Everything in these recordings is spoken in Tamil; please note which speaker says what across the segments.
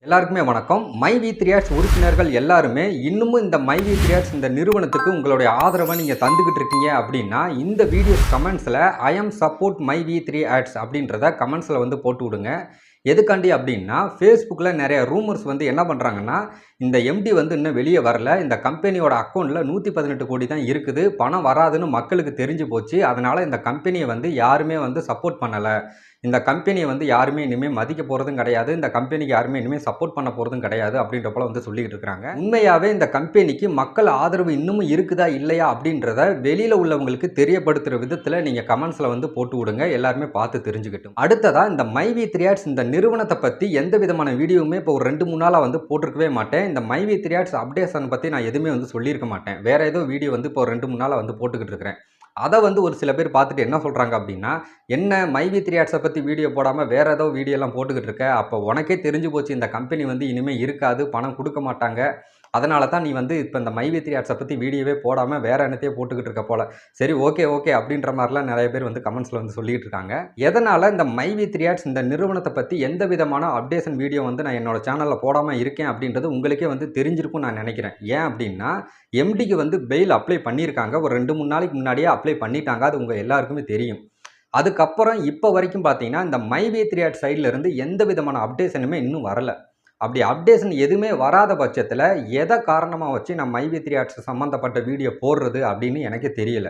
Speaker 1: எல்லாருக்குமே வணக்கம். மை வி3 ஆட்ஸ் உறுப்பினர்கள் எல்லாருமே இன்னமும் இந்த மை வி3 ஆட்ஸ் இந்த நிறுவனத்துக்கு உங்களுடைய ஆதரவை நீங்கள் தந்துக்கிட்டு இருக்கீங்க அப்படின்னா இந்த வீடியோஸ் கமெண்ட்ஸில் ஐ எம் சப்போர்ட் மை வி3 ஆட்ஸ் அப்படின்றத கமெண்ட்ஸில் வந்து போட்டு விடுங்க. எதுக்காண்டி அப்படின்னா ஃபேஸ்புக்கில் நிறைய ரூமர்ஸ் வந்து என்ன பண்ணுறாங்கன்னா, இந்த எம்டி வந்து இன்னும் வெளியே வரல, இந்த கம்பெனியோட அக்கௌண்ட்டில் 118 கோடி தான் இருக்குது, பணம் வராதுன்னு மக்களுக்கு தெரிஞ்சு போச்சு, அதனால் இந்த கம்பெனியை வந்து யாருமே வந்து சப்போர்ட் பண்ணலை, இந்த கம்பெனியை வந்து யாருமே இனிமேல் மதிக்க போகிறதும் கிடையாது, இந்த கம்பெனிக்கு யாருமே இனிமேல் சப்போர்ட் பண்ண போகிறதும் கிடையாது அப்படின்ற போல வந்து சொல்லிக்கிட்டு இருக்காங்க. உண்மையாகவே இந்த கம்பெனிக்கு மக்கள் ஆதரவு இன்னமும் இருக்குதா இல்லையா அப்படின்றத வெளியில் உள்ளவங்களுக்கு தெரியப்படுத்துகிற விதத்தில் நீங்கள் கமெண்ட்ஸில் வந்து போட்டு விடுங்க, எல்லாருமே பார்த்து தெரிஞ்சுக்கிட்டும். அடுத்ததாக இந்த மை வி3 ஆட்ஸ் இந்த நிறுவனத்தை பற்றி எந்த விதமான வீடியோவுமே இப்போ ஒரு 2-3 நாளாக வந்து போட்டிருக்கவே மாட்டேன். இந்த மை வி3 ஆட்ஸ் அப்டேஷன் பற்றி நான் எதுவுமே வந்து சொல்லியிருக்க மாட்டேன். வேறு ஏதோ வீடியோ வந்து இப்போ 2-3 நாளாக வந்து போட்டுக்கிட்டு இருக்கிறேன். அதை வந்து ஒரு சில பேர் பார்த்துட்டு என்ன சொல்கிறாங்க அப்படின்னா, என்ன மை வி3 ஆட்ஸை பற்றி வீடியோ போடாமல் வேறு ஏதோ வீடியோலாம் போட்டுக்கிட்டு இருக்க, அப்போ உனக்கே தெரிஞ்சு போச்சு இந்த கம்பெனி வந்து இனிமேல் இருக்காது, பணம் கொடுக்க மாட்டாங்க, அதனால தான் நீ வந்து இப்போ இந்த மை வி3 ஆட்ஸை பற்றி வீடியோவே போடாமல் வேறு என்னத்தையே போட்டுக்கிட்டு இருக்க போல. சரி, ஓகே அப்படின்ற மாதிரிலாம் நிறைய பேர் வந்து கமெண்ட்ஸில் வந்து சொல்லிகிட்டு இருக்காங்க. எதனால் இந்த மை வி3 ஆட்ஸ் இந்த நிறுவனத்தை பற்றி எந்த விதமான அப்டேஷன் வீடியோ வந்து நான் என்னோட சேனலில் போடாமல் இருக்கேன் அப்படின்றது உங்களுக்கே வந்து தெரிஞ்சிருக்கும் நான் நினைக்கிறேன். ஏன் அப்படின்னா, எம்டிக்கு வந்து பெயில் அப்ளை பண்ணியிருக்காங்க, ஒரு 2-3 நாளைக்கு முன்னாடியே அப்ளை பண்ணிட்டாங்க, அது உங்கள் எல்லாருக்குமே தெரியும். அதுக்கப்புறம் இப்போ வரைக்கும் பார்த்தீங்கன்னா இந்த மை வி3 ஆட்ஸ் சைட்லேருந்து எந்த விதமான அப்டேஷனுமே இன்னும் வரலை. அப்படி அப்டேஷன் எதுவுமே வராத பட்சத்தில் எதை காரணமாக வச்சு நான் மை வி3 ஆட்ஸ் சம்மந்தப்பட்ட வீடியோ போடுறது அப்படின்னு எனக்கே தெரியல.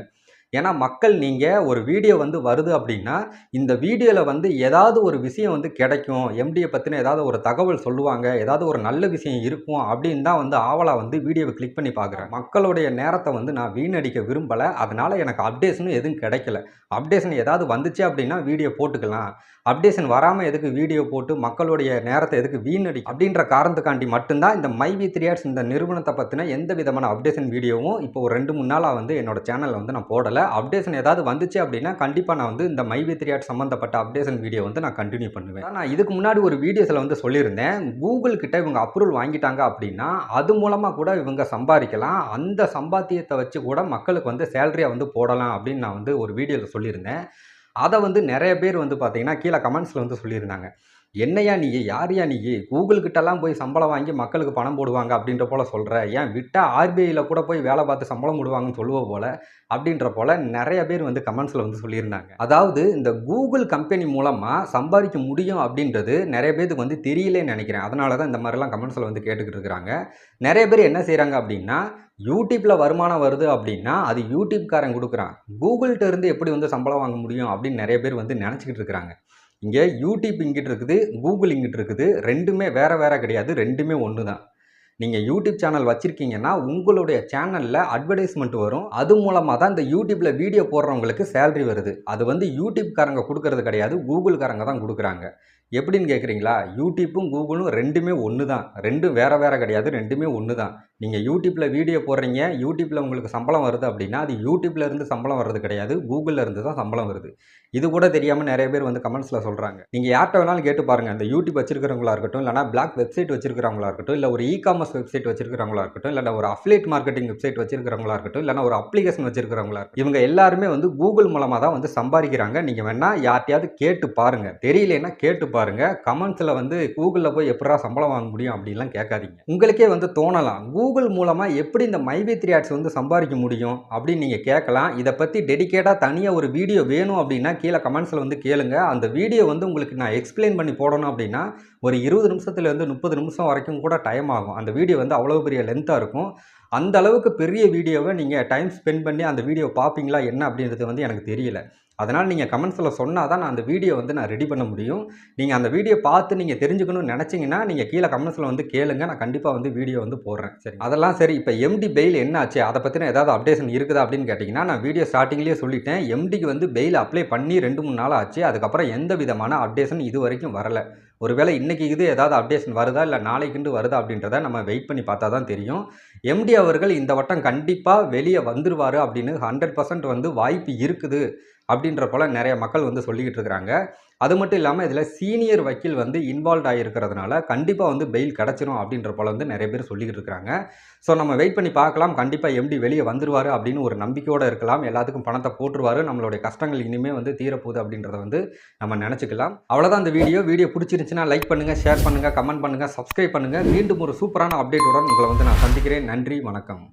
Speaker 1: ஏன்னா மக்கள் நீங்கள் ஒரு வீடியோ வந்து வருது அப்படின்னா இந்த வீடியோவில் வந்து ஏதாவது ஒரு விஷயம் வந்து கிடைக்கும், எம்டியை பற்றின ஏதாவது ஒரு தகவல் சொல்லுவாங்க, ஏதாவது ஒரு நல்ல விஷயம் இருக்கும் அப்படின்னு தான் வந்து ஆவலாக வந்து வீடியோவை கிளிக் பண்ணி பார்க்குறேன். மக்களுடைய நேரத்தை வந்து நான் வீணடிக்க விரும்பலை, அதனால் எனக்கு அப்டேஷனும் எதுவும் கிடைக்கல. அப்டேஷன் ஏதாவது வந்துச்சு அப்படின்னா வீடியோ போட்டுக்கலாம், அப்டேஷன் வராமல் எதுக்கு வீடியோ போட்டு மக்களுடைய நேரத்தை எதுக்கு வீணடி அப்படின்ற காரணத்துக்காண்டி மட்டும்தான் இந்த மை வி3 ஆட்ஸ் இந்த நிறுவனத்தை பற்றின எந்த விதமான அப்டேஷன் வீடியோவும் இப்போ ஒரு 2-3 நாளாக வந்து என்னோட சேனலில் வந்து நான் போடலை. அப்டேஷன் ஏதாவது வந்துச்சு அப்படின்னா கண்டிப்பாக நான் வந்து இந்த மை வி3 ஆட்ஸ் சம்மந்தப்பட்ட அப்டேஷன் வீடியோ வந்து நான் கண்டினியூ பண்ணுவேன். நான் இதுக்கு முன்னாடி ஒரு வீடியோஸில் வந்து சொல்லியிருந்தேன், கூகுள் கிட்ட இவங்க அப்ரூவல் வாங்கிட்டாங்க அப்படின்னா அது மூலமாக கூட இவங்க சம்பாதிக்கலாம், அந்த சம்பாத்தியத்தை வச்சு கூட மக்களுக்கு வந்து சேலரியாக வந்து போடலாம் அப்படின்னு நான் வந்து ஒரு வீடியோவில் சொல்லியிருந்தேன். அதை வந்து நிறைய பேர் வந்து பார்த்தீங்கன்னா கீழே கமெண்ட்ஸில் வந்து சொல்லியிருந்தாங்க, என்னையா நீ, யாரையா நீ, கூகுள் கிட்டலாம் போய் சம்பளம் வாங்கி மக்களுக்கு பணம் போடுவாங்க அப்படின்ற போல சொல்கிற, ஏன் விட்டால் ஆர்பிஐயில் கூட போய் வேலை பார்த்து சம்பளம் போடுவாங்கன்னு சொல்லுவோம் போல அப்படின்ற போல நிறைய பேர் வந்து கமெண்ட்ஸில் வந்து சொல்லியிருந்தாங்க. அதாவது இந்த கூகுள் கம்பெனி மூலமாக சம்பாதிக்க முடியும் அப்படின்றது நிறைய பேருக்கு வந்து தெரியலேன்னு நினைக்கிறேன். அதனால தான் இந்த மாதிரிலாம் கமெண்ட்ஸில் வந்து கேட்டுக்கிட்டு இருக்கிறாங்க. நிறைய பேர் என்ன செய்கிறாங்க அப்படின்னா, யூடியூப்பில் வருமானம் வருது அப்படின்னா அது யூடியூப்காரன் கொடுக்குறான், கூகுள்கிட்ட இருந்து எப்படி வந்து சம்பளம் வாங்க முடியும் அப்படின்னு நிறைய பேர் வந்து நினச்சிக்கிட்டு இருக்கிறாங்க. இங்கே யூடியூப் இங்கிட்டு இருக்குது, கூகுள் இங்கிட்டு இருக்குது, ரெண்டுமே வேறு வேறு கிடையாது, ரெண்டுமே ஒன்று தான். நீங்கள் யூடியூப் சேனல் வச்சுருக்கீங்கன்னா உங்களுடைய சேனலில் அட்வர்டைஸ்மெண்ட் வரும், அது மூலமாக தான் இந்த யூடியூப்பில் வீடியோ போடுறவங்களுக்கு சேலரி வருது. அது வந்து யூடியூப்காரங்க கொடுக்கறது கிடையாது, கூகுள்காரங்க தான் கொடுக்குறாங்க. எப்படின்னு கேட்குறீங்களா? யூடியூப்பும் கூகுளும் ரெண்டுமே ஒன்று தான், ரெண்டும் வேறு வேறு கிடையாது, ரெண்டுமே ஒன்று தான். நீங்கள் யூடியூப்பில் வீடியோ போடுறீங்க, யூடியூப்பில் உங்களுக்கு சம்பளம் வருது அப்படின்னா அது யூடியூப்பில் இருந்து சம்பளம் வர்றது கிடையாது, கூகுளில் இருந்து தான் சம்பளம் வருது. இது கூட தெரியாமல் நிறைய பேர் வந்து கமெண்ட்ஸில் சொல்கிறாங்க. நீங்கள் யார்கிட்ட வேணாலும் கேட்டு பாருங்கள், இந்த யூடியூப் வச்சிருக்கிறவங்களா இருக்கட்டும், இல்லைனா பிளாக் வெப்சைட் வச்சிருக்கிறவங்களா இருக்கட்டும், இல்லை ஒரு இ-காமர்ஸ் வெப்சைட் வச்சிருக்கிறவங்களா இருக்கட்டும், இல்லைனா ஒரு அஃபிலியேட் மார்க்கெட்டிங் வெப்சைட் வச்சிருக்கிறவங்களா இருக்கட்டும், இல்லைனா ஒரு அப்ளிகேஷன் வச்சிருக்கிறவங்களா இருக்கட்டும், இவங்க எல்லாருமே வந்து கூகுள் மூலமாக தான் வந்து சம்பாதிக்கிறாங்க. நீங்கள் வேணால் யார்ட்டையாவது கேட்டு பாருங்கள், தெரியலன்னா கேட்டு பாருங்கள். கமெண்ட்ஸில் வந்து கூகுளில் போய் எப்படா சம்பளம் வாங்க முடியும் அப்படின்லாம் கேட்காதீங்க. உங்களுக்கே வந்து தோணலாம், கூகுள் மூலமாக எப்படி இந்த மை வி3 ஆட்ஸ் வந்து சம்பாதிக்க முடியும் அப்படின்னு நீங்கள் கேட்கலாம். இதை பற்றி டெடிக்கேட்டாக தனியாக ஒரு வீடியோ வேணும் அப்படின்னா கீழே கமெண்ட்ஸில் வந்து கேளுங்க. அந்த வீடியோ வந்து உங்களுக்கு நான் எக்ஸ்பிளைன் பண்ணி போடணும் அப்படின்னா ஒரு 20 நிமிஷத்துலேருந்து 30 நிமிஷம் வரைக்கும் கூட டைம் ஆகும். அந்த வீடியோ வந்து அவ்வளோ பெரிய லென்த்தாக இருக்கும். அந்த அளவுக்கு பெரிய வீடியோவை நீங்கள் டைம் ஸ்பெண்ட் பண்ணி அந்த வீடியோ பார்ப்பீங்களா என்ன அப்படின்றது வந்து எனக்கு தெரியல. அதனால் நீங்கள் கமெண்ட்ஸில் சொன்னால் தான் நான் அந்த வீடியோ வந்து நான் ரெடி பண்ண முடியும். நீங்கள் அந்த வீடியோ பார்த்து நீங்கள் தெரிஞ்சுக்கணும்னு நினச்சிங்கன்னா நீங்கள் கீழே கமெண்ட்ஸில் வந்து கேளுங்க, நான் கண்டிப்பாக வந்து வீடியோ வந்து போடுறேன். சரி, அதெல்லாம் சரி. இப்போ எம்டி பெயில் என்ன ஆச்சு, அதை பற்றின ஏதாவது அப்டேஷன் இருக்குதா அப்படின்னு கேட்டிங்கன்னா, நான் வீடியோ ஸ்டார்டிங்லேயே சொல்லிட்டேன், எம்டிக்கு வந்து பெயில் அப்ளை பண்ணி 2-3 நாள் ஆச்சு. அதுக்கப்புறம் எந்த விதமான அப்டேஷன் இது வரைக்கும் வரலை. ஒருவேளை இன்றைக்கி இது ஏதாவது அப்டேஷன் வருதா இல்லை நாளைக்குண்டு வருதா அப்படின்றத நம்ம வெயிட் பண்ணி பார்த்தா தான் தெரியும். எம்டி அவர்கள் இந்த வட்டம் கண்டிப்பாக வெளியே வந்துருவார் அப்படின்னு 100% வந்து வாய்ப்பு இருக்குது அப்படின்ற போல் நிறைய மக்கள் வந்து சொல்லிக்கிட்டு இருக்கிறாங்க. அது மட்டும் இல்லாமல் இதில் சீனியர் வக்கீல் வந்து இன்வால்வ் ஆகியிருக்கிறதுனால கண்டிப்பாக வந்து பெயில் கிடச்சிரும் அப்படின்ற போல வந்து நிறைய பேர் சொல்லிக்கிட்டு இருக்கிறாங்க. ஸோ நம்ம வெயிட் பண்ணி பார்க்கலாம். கண்டிப்பாக எம்டி வெளியே வந்துருவார் அப்படின்னு ஒரு நம்பிக்கையோடு இருக்கலாம். எல்லாத்துக்கும் பணத்தை போட்டுருவார். நம்மளுடைய கஷ்டங்கள் இனிமேல் வந்து தீரப்போகுது அப்படின்றத வந்து நம்ம நினச்சிக்கலாம். அவ்வளோதான் இந்த வீடியோ பிடிச்சிருந்துச்சுன்னா லைக் பண்ணுங்கள், ஷேர் பண்ணுங்கள், கமெண்ட் பண்ணுங்கள், சப்ஸ்கிரைப் பண்ணுங்கள். மீண்டும் ஒரு சூப்பரான அப்டேட்டுடன் உங்களை வந்து நான் சந்திக்கிறேன். நன்றி, வணக்கம்.